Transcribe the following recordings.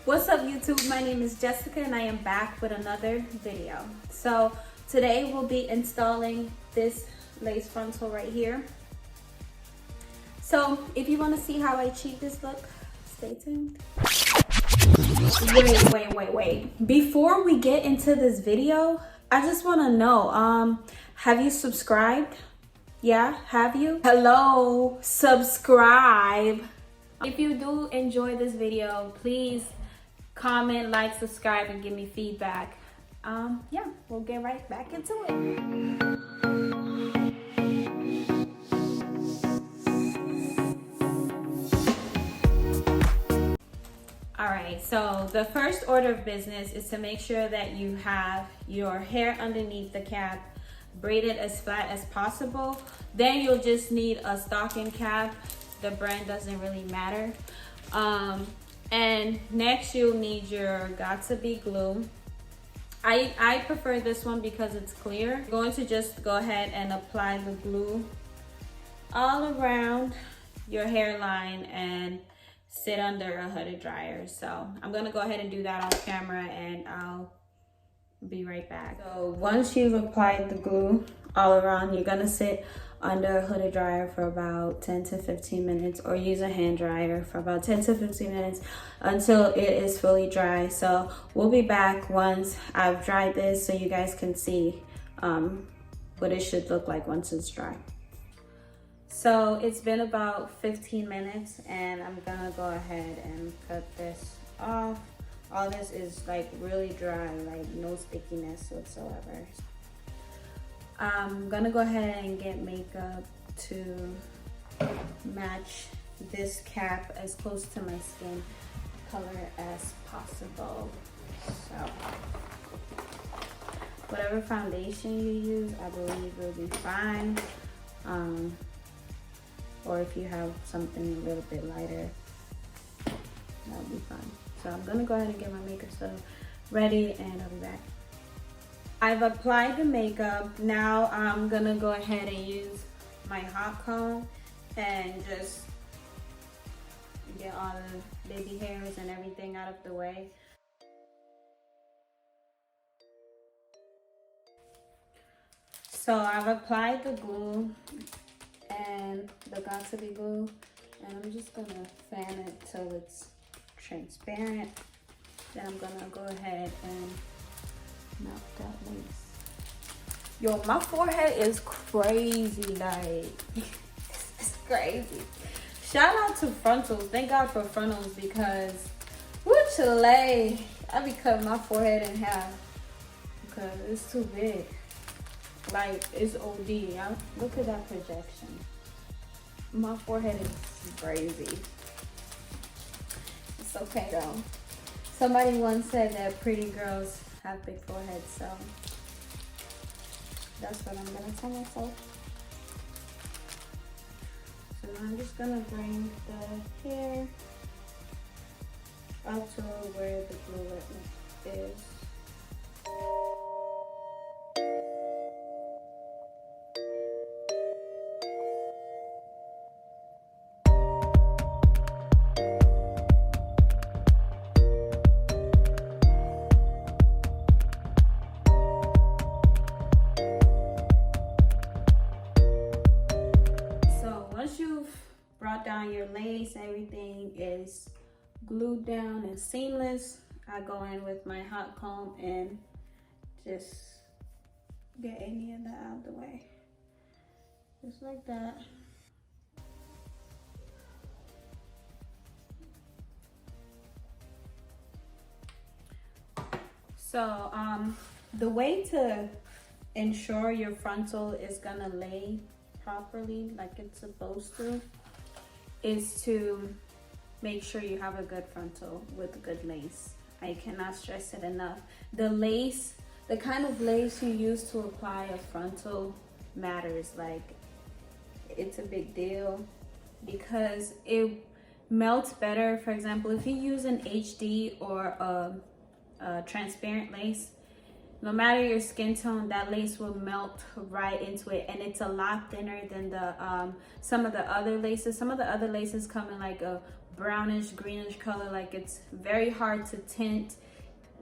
What's up YouTube? My name is Jessica and I am back with another video. So today we'll be installing this lace frontal right here. So if you want to see how I cheat this look, stay tuned. Wait. Before we get into this video, I just want to know, have you subscribed? Yeah, have you? Hello, subscribe. If you do enjoy this video, please comment, like, subscribe, and give me feedback. Yeah, we'll get right back into it. Alright, so the first order of business is to make sure that you have your hair underneath the cap braided as flat as possible. Then you'll just need a stocking cap. The brand doesn't really matter. And next you'll need your Got2b glue. I prefer this one because it's clear. I'm going to just go ahead and apply the glue all around your hairline and sit under a hooded dryer. So I'm gonna go ahead and do that on camera and I'll be right back. So once you've applied the glue all around, you're gonna sit under a hooded dryer for about 10 to 15 minutes, or use a hand dryer for about 10 to 15 minutes until it is fully dry. So we'll be back once I've dried this so you guys can see what it should look like once it's dry. So it's been about 15 minutes and I'm gonna go ahead and cut this off. All this is like really dry, like no stickiness whatsoever. I'm gonna go ahead and get makeup to match this cap as close to my skin color as possible. So whatever foundation you use, I believe will be fine. Or if you have something a little bit lighter, that'll be fine. So I'm gonna go ahead and get my makeup stuff ready and I'll be back. I've applied the makeup. Now I'm gonna go ahead and use my hot comb and just get all the baby hairs and everything out of the way. So I've applied the glue and the Got2b glue, and I'm just gonna fan it till it's transparent. Then I'm gonna go ahead and melt that lace. Yo, my forehead is crazy, like it's crazy. Shout out to frontals. Thank God for frontals because Chile, I be cutting my forehead in half because it's too big. Like, it's OD. Look at that projection. My forehead is crazy. It's okay though. Somebody once said that pretty girls have big foreheads, so that's what I'm gonna tell myself. So now I'm just gonna bring the hair up to where the glue is. Brought down your lace, everything is glued down and seamless. I go in with my hot comb and just get any of that out of the way. Just like that. So the way to ensure your frontal is gonna lay properly like it's supposed to is to make sure you have a good frontal with good lace. I cannot stress it enough. The lace, the kind of lace you use to apply a frontal matters. Like, it's a big deal because it melts better. For example, if you use an HD or a transparent lace, no matter your skin tone, that lace will melt right into it, and it's a lot thinner than the some of the other laces. Some of the other laces come in like a brownish greenish color, like it's very hard to tint.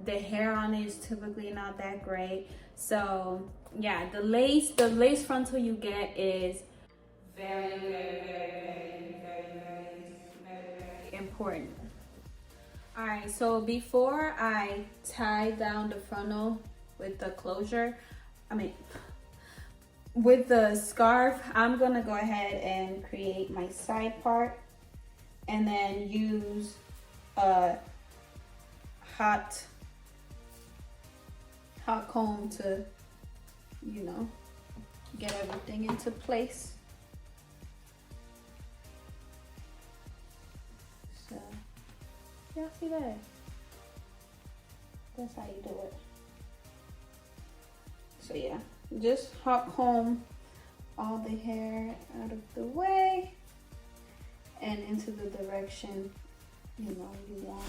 The hair on it is typically not that great. So yeah, the lace frontal you get is very important. All right, so before I tie down the frontal with the closure, with the scarf, I'm gonna go ahead and create my side part and then use a hot comb to, you know, get everything into place. So, y'all see that? That's how you do it. So yeah, just hot comb all the hair out of the way and into the direction, you know, you want.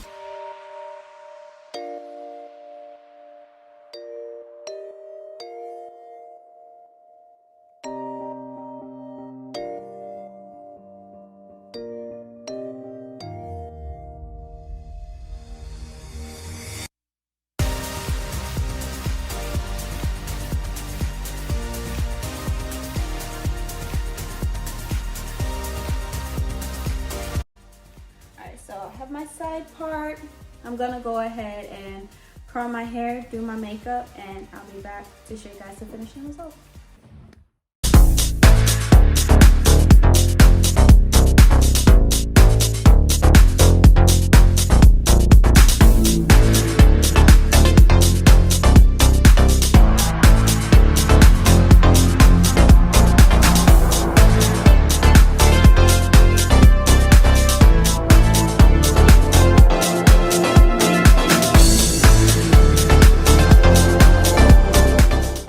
So I have my side part. I'm gonna go ahead and curl my hair, do my makeup, and I'll be back to show you guys the finishing result.